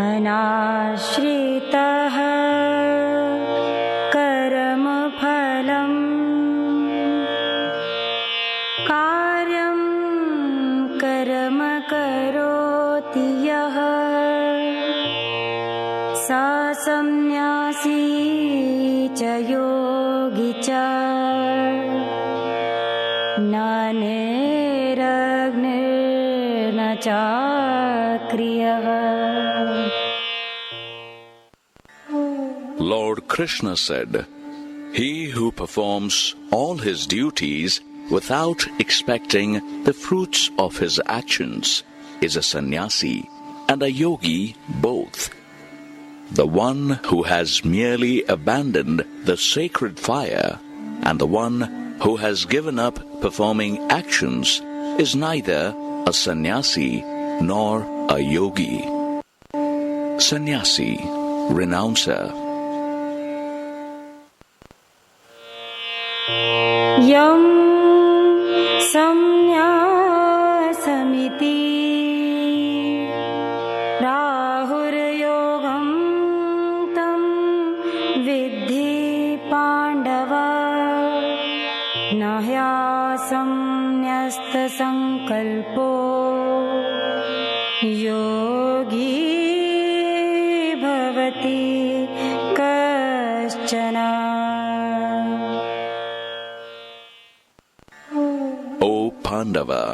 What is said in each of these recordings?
अनाश्रितः कर्मफलं कार्यं कर्म करोति यः स संन्यासी च योगी च न निरग्निर्न चाक्रियः. Lord Krishna said, "He who performs all his duties without expecting the fruits of his actions is a sannyasi and a yogi both. The one who has merely abandoned the sacred fire and the one who has given up performing actions is neither a sannyasi nor a yogi." Sannyasi, renouncer. Yam samnyasamiti rahur yogam tam vidhi pandava nahyasamnyasta sankalpo yogi bhavati kaschana. O Pandava,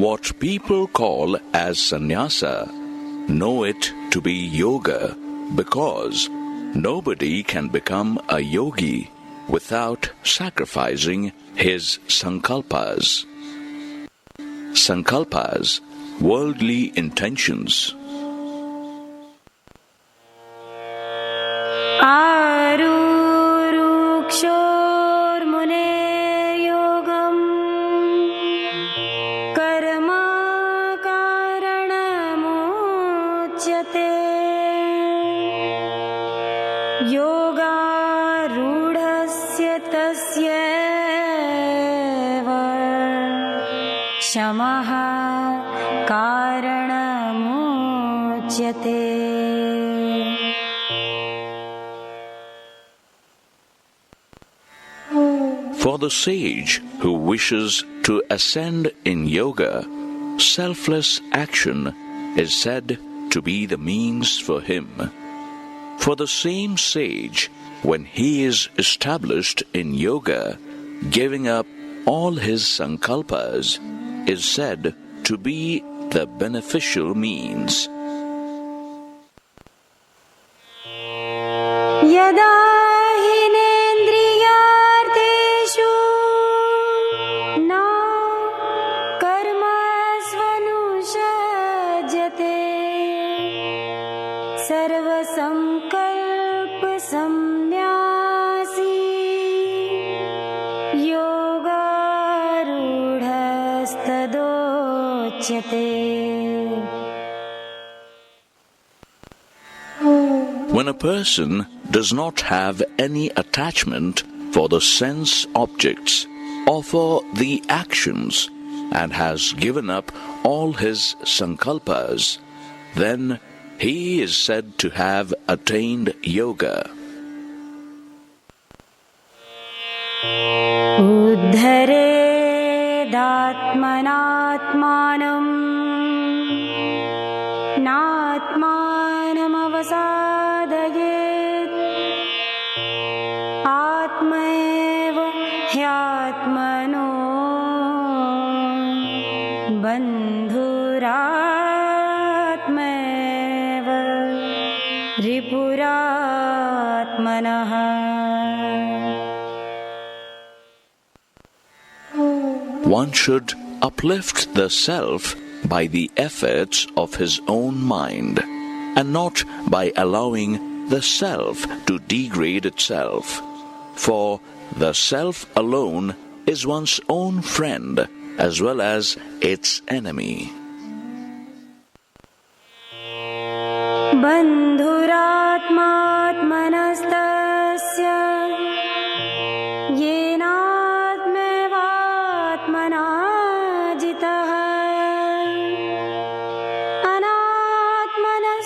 what people call as sannyasa, know it to be yoga, because nobody can become a yogi without sacrificing his sankalpas. Sankalpas, worldly intentions. For the sage who wishes to ascend in yoga, selfless action is said to be the means for him. For the same sage, when he is established in yoga, giving up all his sankalpas is said to be the beneficial means. Yada hinendriyarteshu na karmasvanusajate sarvasankalp samnyasi yogarudhastadochyate. When a person does not have any attachment for the sense objects or for the actions and has given up all his sankalpas, then he is said to have attained yoga. Uddharedatmanatmanam natmanam avasadayet atmaeva hyatmano bandhuratmaeva ripuratmanah. One should uplift the self by the efforts of his own mind, and not by allowing the self to degrade itself. For the self alone is one's own friend as well as its enemy. Bandhuratmanastasya yenatmevatmana jitah anatmanas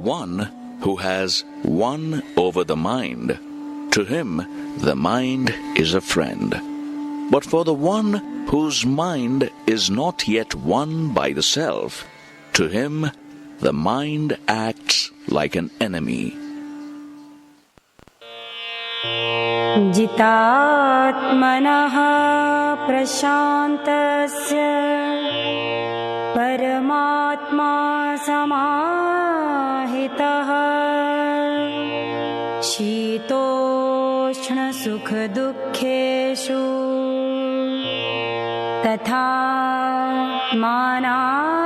one who has won over the mind, to him the mind is a friend. But for the one whose mind is not yet won by the self, to him the mind acts like an enemy. Jitātmanah prashantasya paramatma samahitah shitoshna sukha dukkheshu tatha manayoha.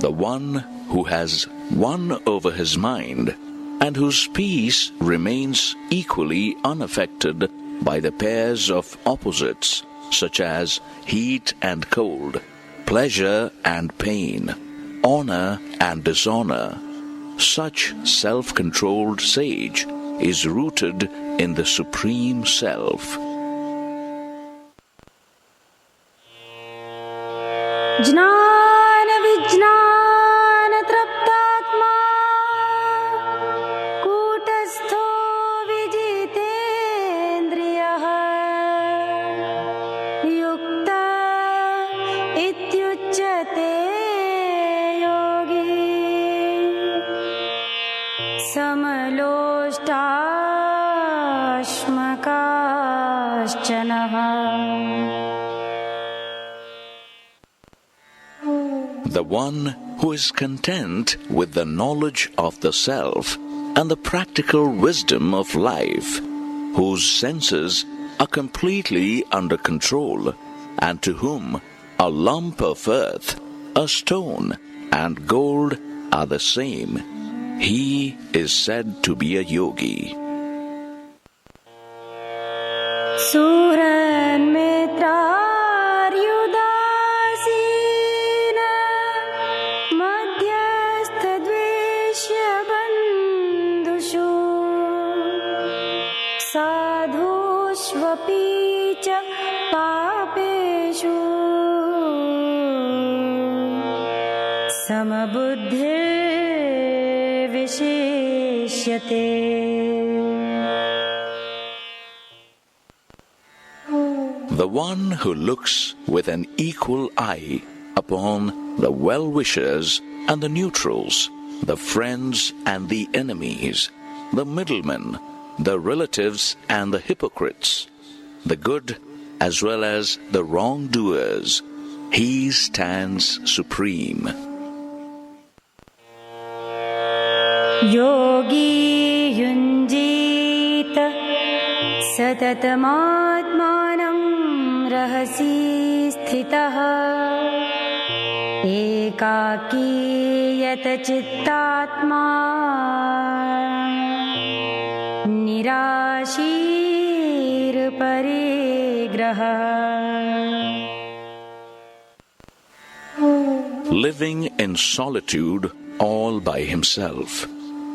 The one who has won over his mind and whose peace remains equally unaffected by the pairs of opposites such as heat and cold, pleasure and pain, honor and dishonor, such self-controlled sage is rooted in the Supreme Self. Jñāna vijñāna traptātmā kūtastho vijitendriyah yukta ityuchyate yogi samaloshtāshmakāścanah. The one who is content with the knowledge of the self and the practical wisdom of life, whose senses are completely under control, and to whom a lump of earth, a stone, and gold are the same, he is said to be a yogi. Suran sadhushvapi cha papeshu samabuddhir vishishyate. The one who looks with an equal eye upon the well-wishers and the neutrals, the friends and the enemies, the middlemen, the relatives and the hypocrites, the good as well as the wrongdoers, he stands supreme. Yogi yunjita satatamatmanam rahasi sthitah ekaki yata chittatma nirashir parigraha. Living in solitude all by himself,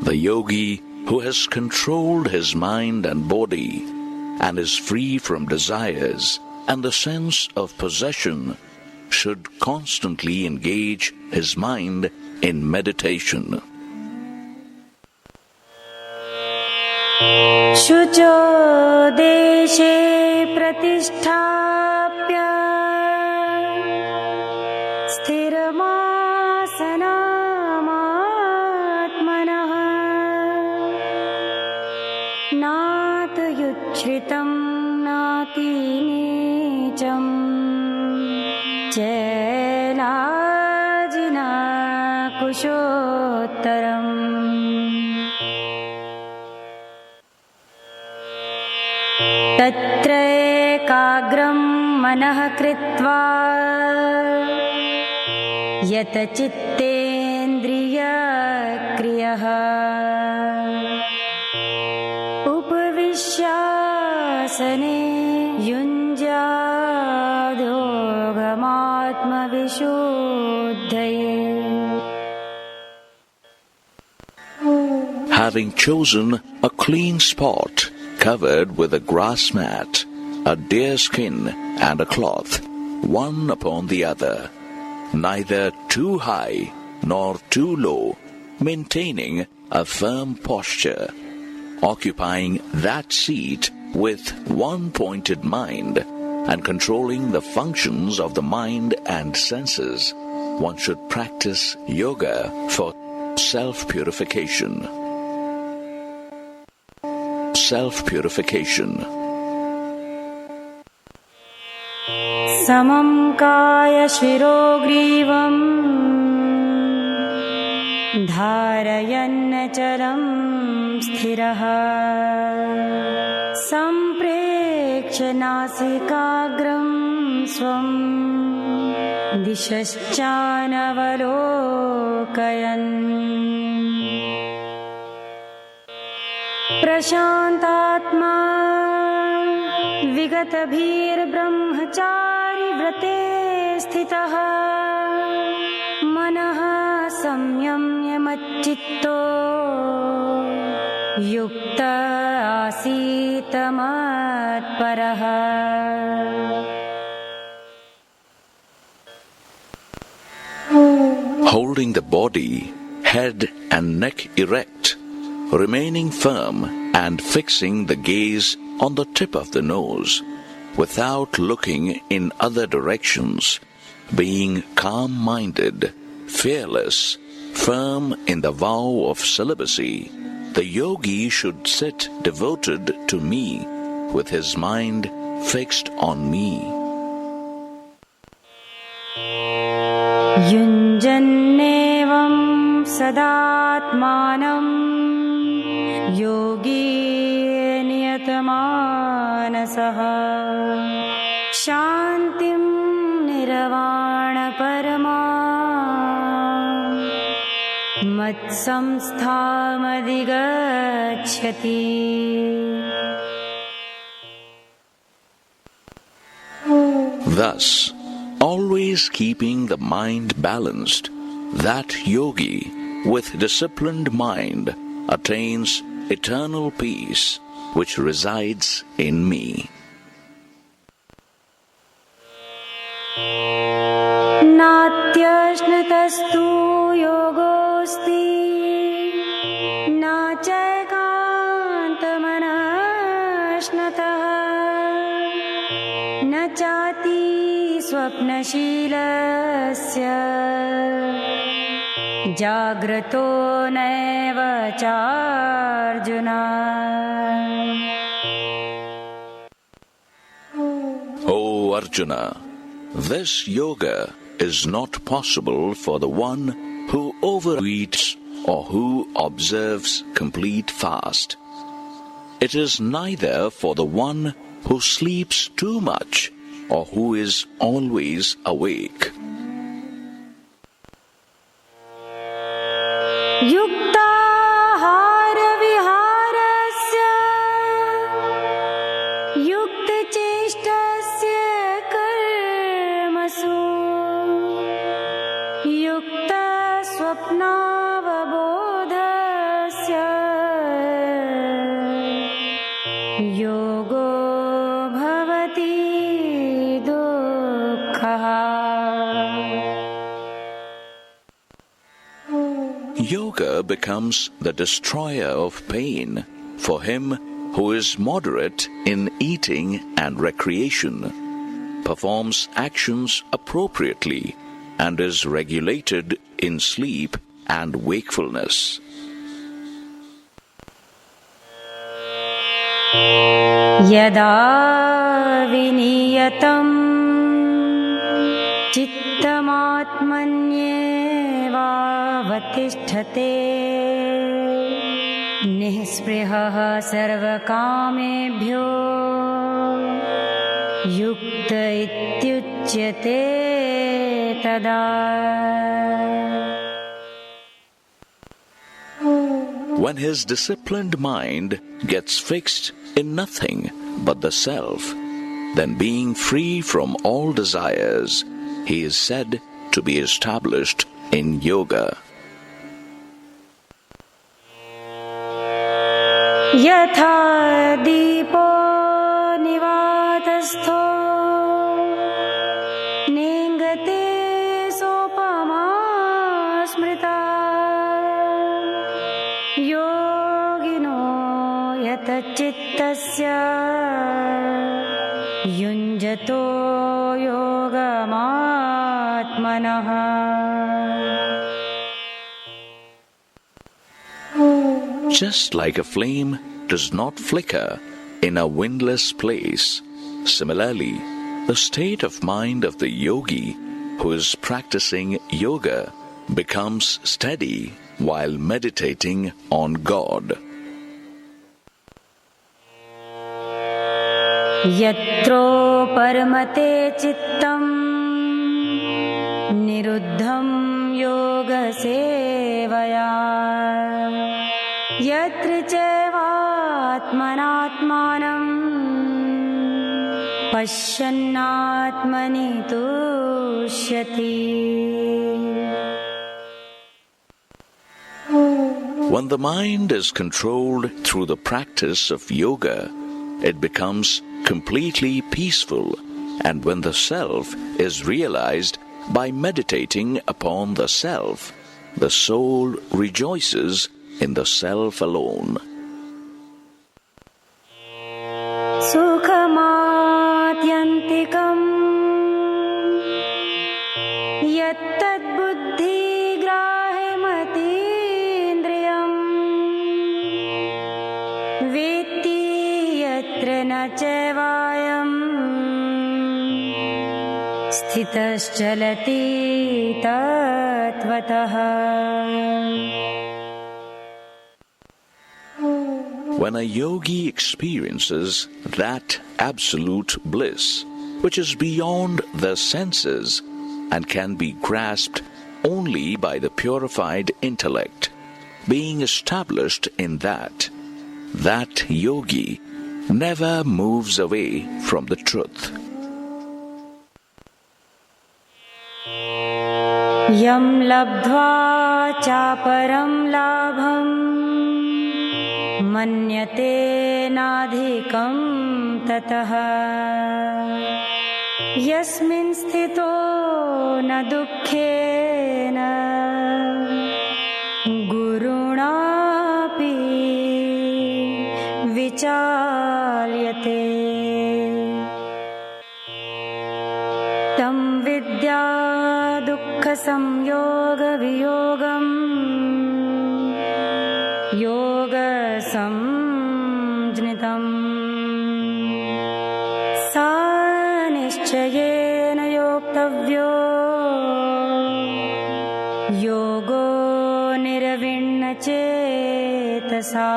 the yogi who has controlled his mind and body and is free from desires and the sense of possession should constantly engage his mind in meditation. Shucho deshe pratisthapya sthiramasanamatmanah nat yuchritam nati nicham chelajina kushottaram. Tatra ekagram manah kritva yata chittendriya kriyah upavishyasane yunjadyogamatma vishuddhaye. Having chosen a clean spot covered with a grass mat, a deer skin and a cloth, one upon the other, neither too high nor too low, maintaining a firm posture, occupying that seat with one pointed mind and controlling the functions of the mind and senses. One should practice yoga for self-purification. Self-purification. Samam kaya shirogrivam dharayan charam sthiraha samprekshya nasikagram swam dishaschanavalokayan prashantatma vigatabhir brahmachari vrate sthitaha manaha samyamya macchitto yukta asita matparaha. Holding the body, head and neck erect, remaining firm and fixing the gaze on the tip of the nose, without looking in other directions, being calm-minded, fearless, firm in the vow of celibacy, the yogi should sit devoted to me, with his mind fixed on me. Yunjannevam sadatmanam yogi niyatamanasah shantim nirvana parama matsamsthamadhigachyati. Thus, always keeping the mind balanced, that yogi with disciplined mind attains eternal peace which resides in me. Natyashnatastu yogosti nachaikantamanashnatah nachati swapnashilasya jagrato naiva charjuna. O Arjuna, this yoga is not possible for the one who overeats or who observes complete fast. It is neither for the one who sleeps too much or who is always awake. Yuktahara viharasya yuktacheshtasya karmasu yukta swapnavabodhasya yogo bhavati dukkha. Yoga becomes the destroyer of pain for him who is moderate in eating and recreation, performs actions appropriately, and is regulated in sleep and wakefulness. Yada viniyatam chittamatmanyeva vatisthate nihsprihah sarvakamebhyo yukta ityuchyate tada. When his disciplined mind gets fixed in nothing but the self, then being free from all desires, he is said to be established in yoga. Yatha dipo nivata चित्तस्य युञ्जतो योगमात्मनः. Just like a flame does not flicker in a windless place, similarly, the state of mind of the yogi who is practicing yoga becomes steady while meditating on God. यत्रो परमते चित्तं निरुद्धं योगसेवया यत्र चैवात्मनात्मानं पश्यन्नात्मनि तुष्यति. When the mind is controlled through the practice of yoga, it becomes completely peaceful, and when the self is realized by meditating upon the self, the soul rejoices in the self alone. Sukhamatyantikam yattad buddhi grahimatindriyam vetti yatra na chevayam sthitaschalati tattvataha. When a yogi experiences that absolute bliss, which is beyond the senses and can be grasped only by the purified intellect, being established in that yogi never moves away from the truth. Yam labdhva chaparam labham manyate nadhikam tataha yasmin sthito na dukkhena gurunapi vichalyate tam vidya dukkha samyoga viyogam yoga samjnitam sa nischayena yoktavyo yogo niravinna chetasa.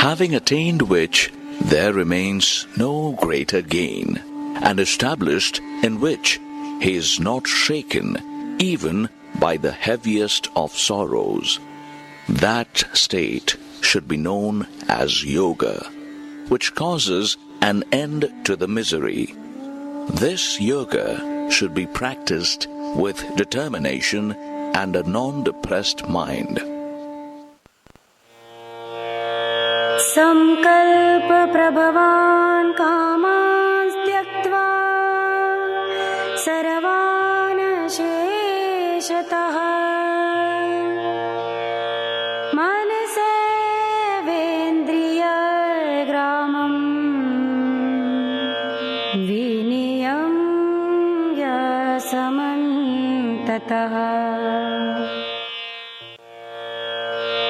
Having attained which, there remains no greater gain, and established in which he is not shaken even by the heaviest of sorrows. That state should be known as yoga, which causes an end to the misery. This yoga should be practiced with determination and a non-depressed mind. Samkalpa prabhavan kaman tyaktva sarvana sheshataha manasevendriya gramam viniyamya samantataha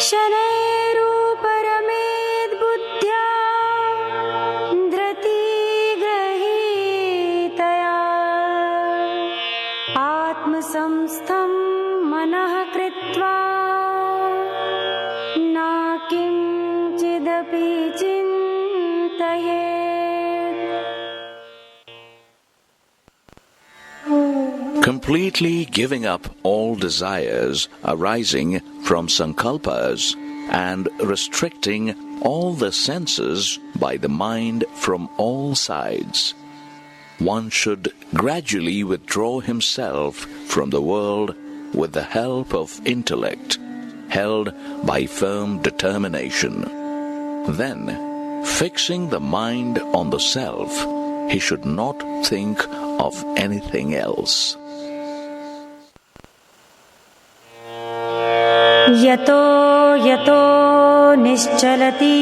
shanairu paramed buddhya dhrati grahitaya atma samstham manah kritva na kinchidapi chintayet. Completely giving up all desires arising from sankalpas and restricting all the senses by the mind from all sides, one should gradually withdraw himself from the world with the help of intellect, held by firm determination. Then, fixing the mind on the self, he should not think of anything else. यतो यतो निश्चलति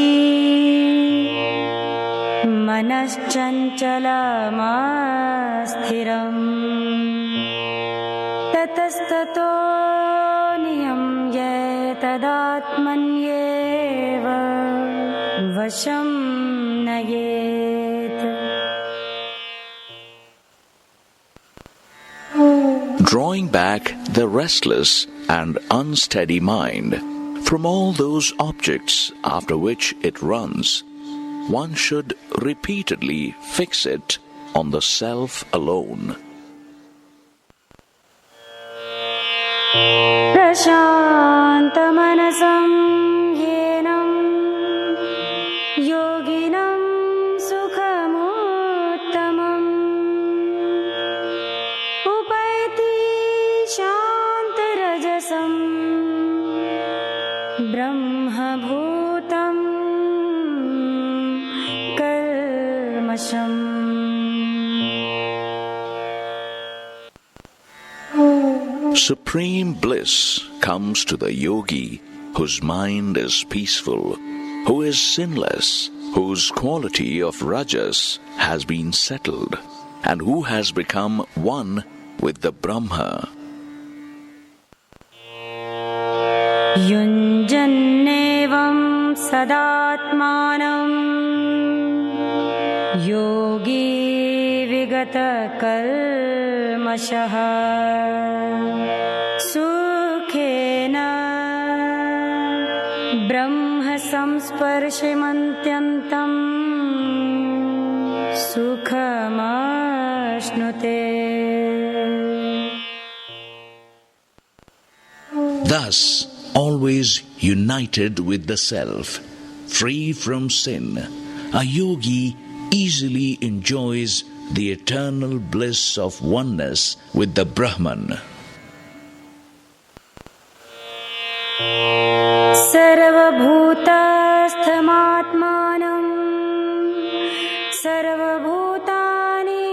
मनश्चञ्चलमस्थिरम् ततस्ततो नियम्य तदात्मन्येव वशं नयेत्. Drawing back the restless and unsteady mind from all those objects after which it runs, one should repeatedly fix it on the self alone. प्रशान्तमनसं येनं योगिनं सुखमुत्तमम् उपैति शान्तरजसं ब्रह्मभूतं कल्मषम्. Supreme bliss comes to the yogi whose mind is peaceful, who is sinless, whose quality of rajas has been settled, and who has become one with the Brahma. युञ्जन्नेवं सदात्मानं योगी विगतकल्मषः सुखेन ब्रह्मसंस्पर्शमन्त्यन्तं सुखमाश्नुते. Thus, always united with the self, free from sin, a yogi easily enjoys the eternal bliss of oneness with the Brahman. सर्वभूतस्थमात्मानं सर्वभूतानि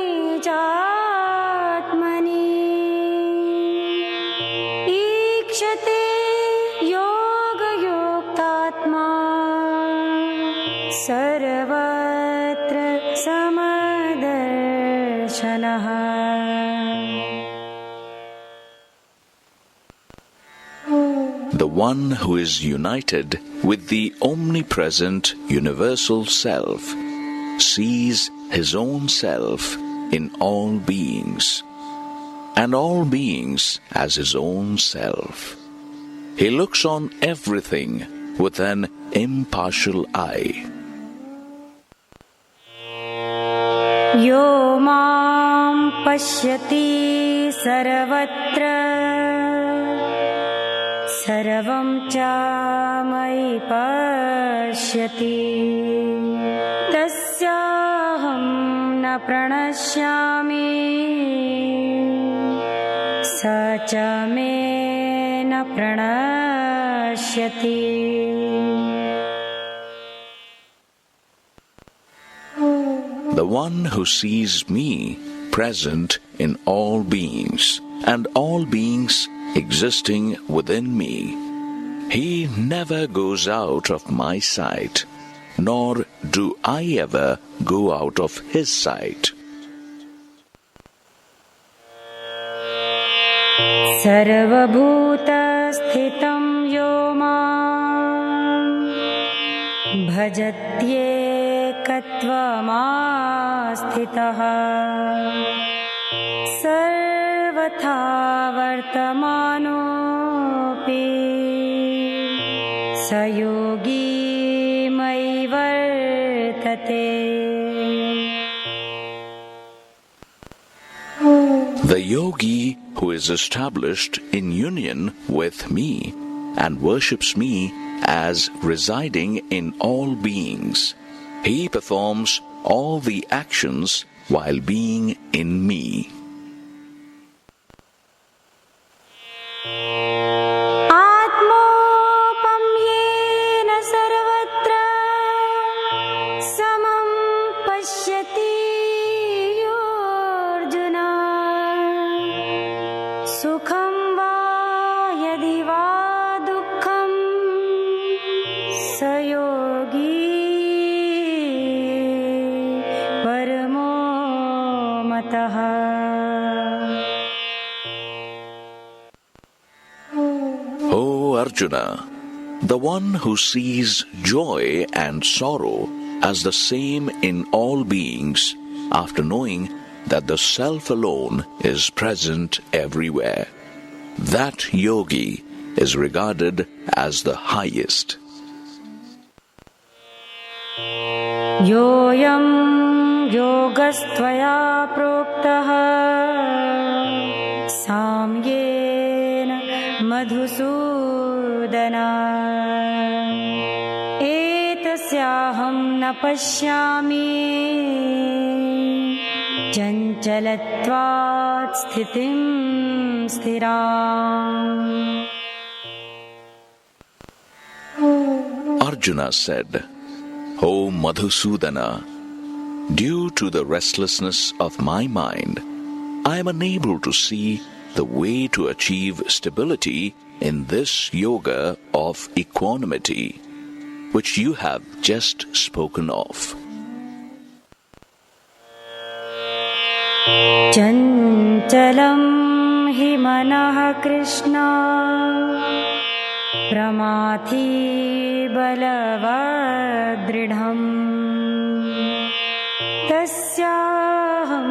चात्मनि ईक्षते योगयुक्तात्मा सर्वत्र समदर्शनः. The one who is united with the omnipresent universal self sees his own self in all beings, and all beings as his own self. He looks on everything with an impartial eye. यो मां पश्यति सर्वत्र सर्वं च मयि पश्यति तस्याहं न प्रणश्यामि स च मे न प्रणश्यति. The one who sees me present in all beings and all beings existing within me, he never goes out of my sight, nor do I ever go out of his sight. सर्वभूतस्थितं यो मां भजत्येकत्वमास्थितः सर्वथा वर्तमानोऽपि स योगी मयि वर्तते. The yogi who is established in union with me and worships me as residing in all beings, he performs all the actions while being in me. आत्मोपम्येन सर्वत्र समं पश्यति योऽर्जुन सुखं वा यदि वा दुःखं Arjuna, the one who sees joy and sorrow as the same in all beings, after knowing that the self alone is present everywhere, that yogi is regarded as the highest. Yoyam yogastvaya proktaha samyena madhusudana etasyaham na pashyami chanchalatvat sthitim sthiram. Arjuna said, O Madhusudana, due to the restlessness of my mind, I am unable to see the way to achieve stability in this yoga of equanimity, which you have just spoken of. Chanchalam hi manah Krishna Pramathi balavadridham tasyaham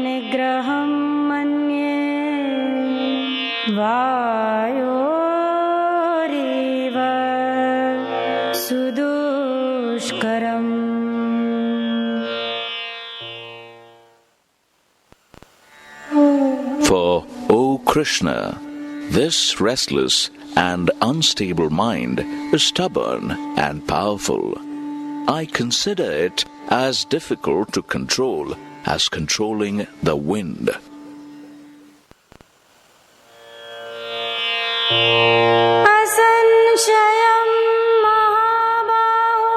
nigraham manye vayoriva sudushkaram. For, O Krishna, this restless and unstable mind is stubborn and powerful. I consider it as difficult to control as controlling the wind. Asanshayam mahabaho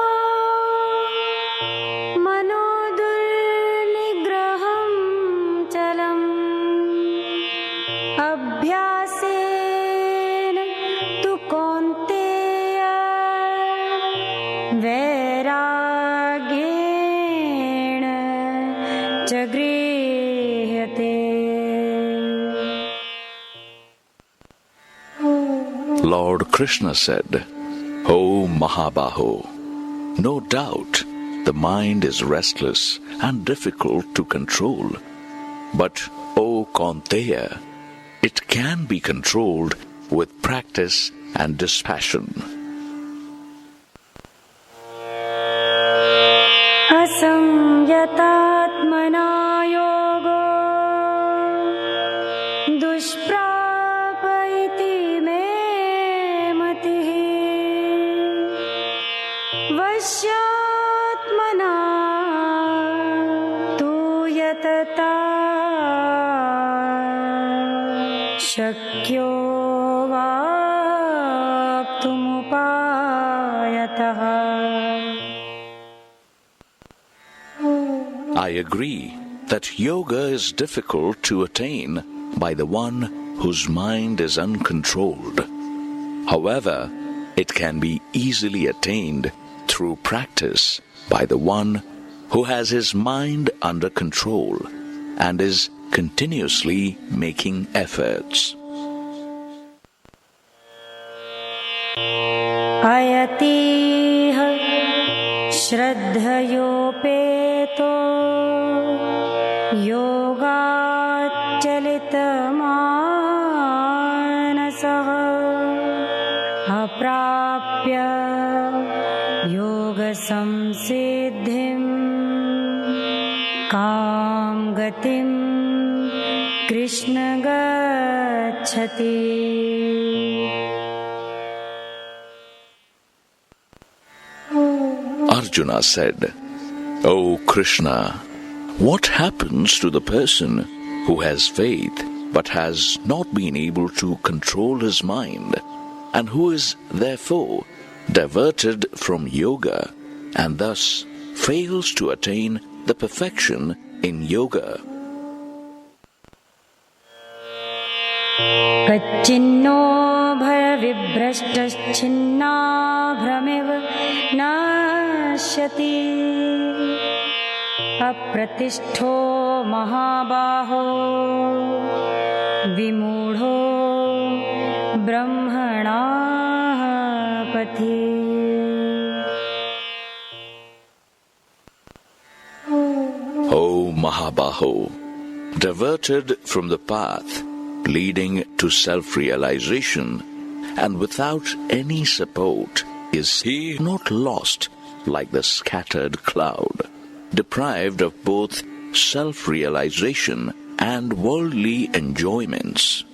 manodurnigraham chalam abhyasena tu kaunteya vairagyena jagrihate. Lord Krishna said, O Mahabaho, no doubt the mind is restless and difficult to control. But, O Kaunteya, it can be controlled with practice and dispassion. Asamyatatmana yogo dushprapaiti me matihi vashyatmana tu yatata shakyo vaptumupayataha. I agree that yoga is difficult to attain by the one whose mind is uncontrolled. However, it can be easily attained through practice by the one who has his mind under control and is continuously making efforts. Ayatiha shraddhayopeto yogat chalitamaanasaha aprapya yoga samsiddhim kam gatim Krishna gacchati. Arjuna said, O Krishna, what happens to the person who has faith but has not been able to control his mind, and who is therefore diverted from yoga and thus fails to attain the perfection in yoga? Kachinno bhaya vibrashtaschinna bhramiv nashyati apratishto mahabaho vimudho brahmana पथि O Mahabaho, diverted from the path leading to self-realization and without any support, is he not lost like the scattered cloud, deprived of both self-realization and worldly enjoyments?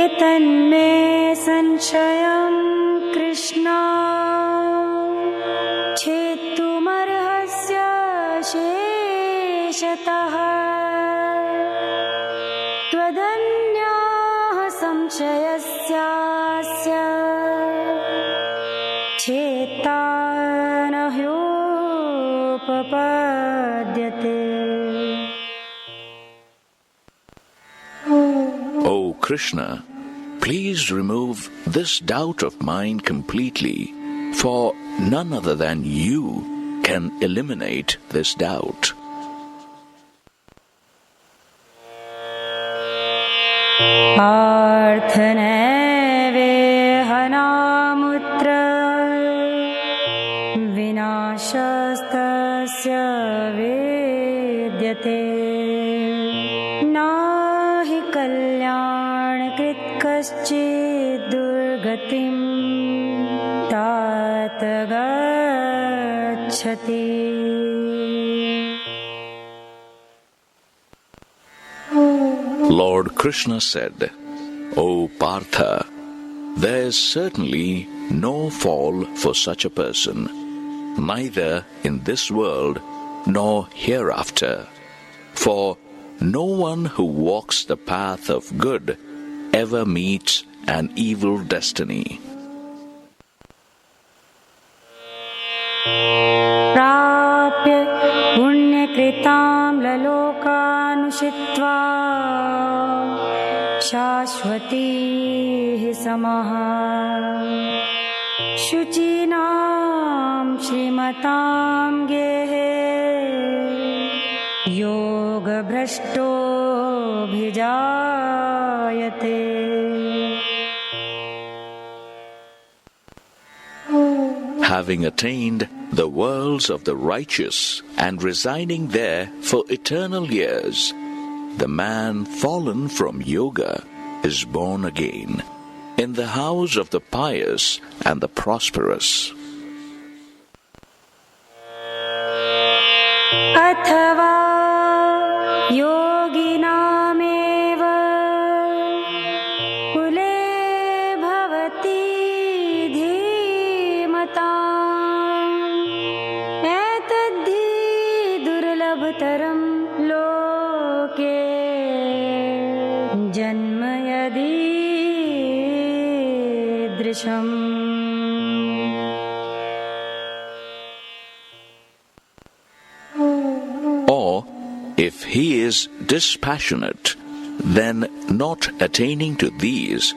एतन्मे संशयं कृष्णा छेत्तुमर्हस्य शेषतः त्वदन्याः संशयस्यास्य छेत्ता न ह्योपपद्यते. O Krishna, please remove this doubt of mine completely, for none other than you can eliminate this doubt. पार्थनैवेहनामुत्र विनाशस्तस्य वेद्यते नाहि कल्याणकृत् कश्चित् दुर्गतिं तात गच्छति. Lord Krishna said, O Partha, there is certainly no fall for such a person, neither in this world nor hereafter. For no one who walks the path of good ever meets an evil destiny. प्राप्य पुण्यकृतां लोकानुषित्वा शाश्वतीः समः शुचीनां श्रीमतां गेहे योगभ्रष्टोऽभिजायते. Having attained the worlds of the righteous and residing there for eternal years, the man fallen from yoga is born again in the house of the pious and the prosperous. अथवा योगिनामेव कुले भवति धीमताम् एतद्धि दुर्लभतरं लोके जन्म यदीदृशम्. Or, if he is dispassionate, then not attaining to these,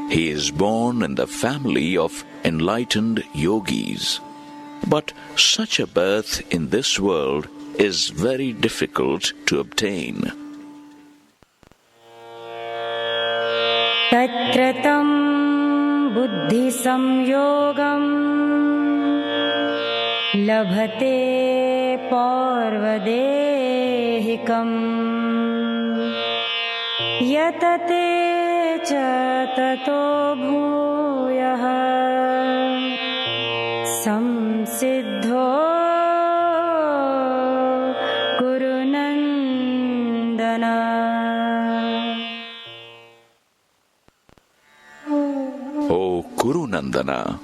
he is born in the family of enlightened yogis. But such a birth in this world is very difficult to obtain. तत्र तं बुद्धिसंयोगं लभते पौर्वदेहिकम् यतते च ततो भूयः संसिद्धो कुरु नन्दन. O Kuru Nandana,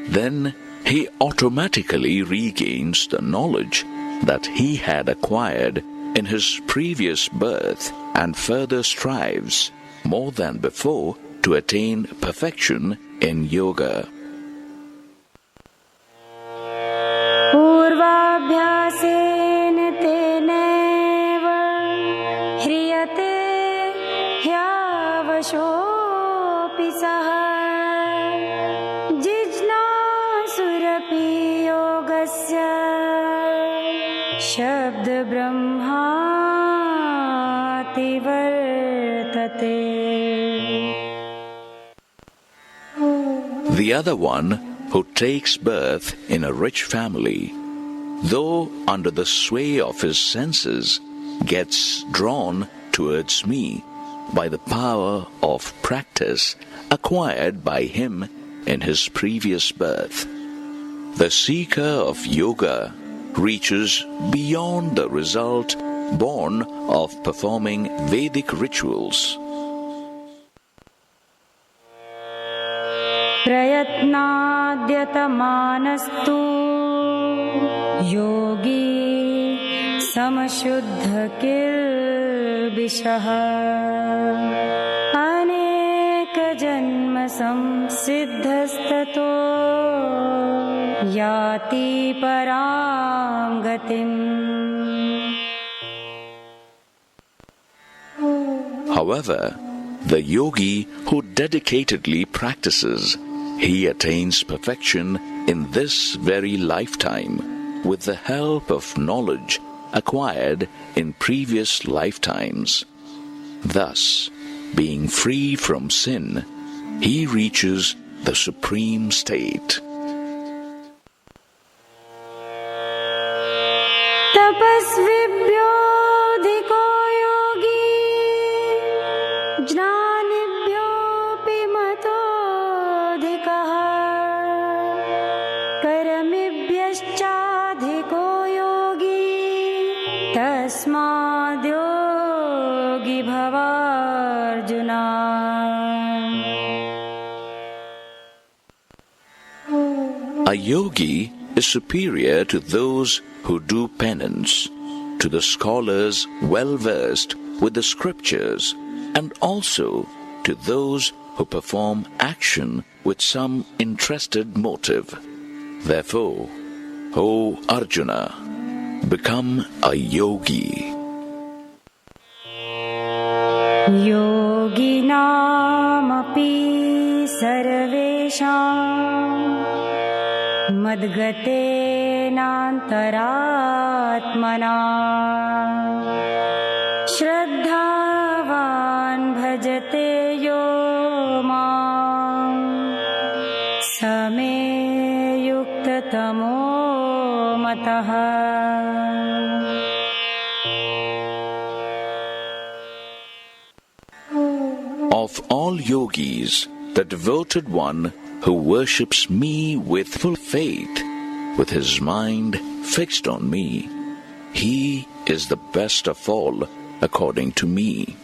then he automatically regains the knowledge that he had acquired in his previous birth and further strives more than before to attain perfection in yoga. पूर्वाभ्यासेन तेनैव ह्रियते ह्यावशोऽपि सः जिज्ञासुरपि योगस्य शब्दब्रह्माति वर्तते. The other one, who takes birth in a rich family, though under the sway of his senses, gets drawn towards me by the power of practice acquired by him in his previous birth. The seeker of yoga reaches beyond the result born of performing Vedic rituals. प्रयत्नाद्यतमानस्तु योगी समशुद्ध किल्बिषः अनेक जन्म संसिद्धस्ततो याति परां गतिम्. However, the yogi who dedicatedly practices, he attains perfection in this very lifetime with the help of knowledge acquired in previous lifetimes. Thus, being free from sin, he reaches the supreme state. तपस्विभ्योऽधिको योगी ज्ञानिभ्योऽपि मतोऽधिकः कर्मिभ्यश्चाधिको योगी तस्माद्योगी भवार्जुन. A yogi is superior to those who do penance, to the scholars well versed with the scriptures, and also to those who perform action with some interested motive. Therefore, O Arjuna, become a yogi. योगिनामपि सर्वेषां मद्गतेनान्तरात्मना श्रद्धावान् भजते यो मां स मे युक्ततमो मतः. Of all yogis, the devoted one who worships me with full faith, with his mind fixed on me, he is the best of all according to me.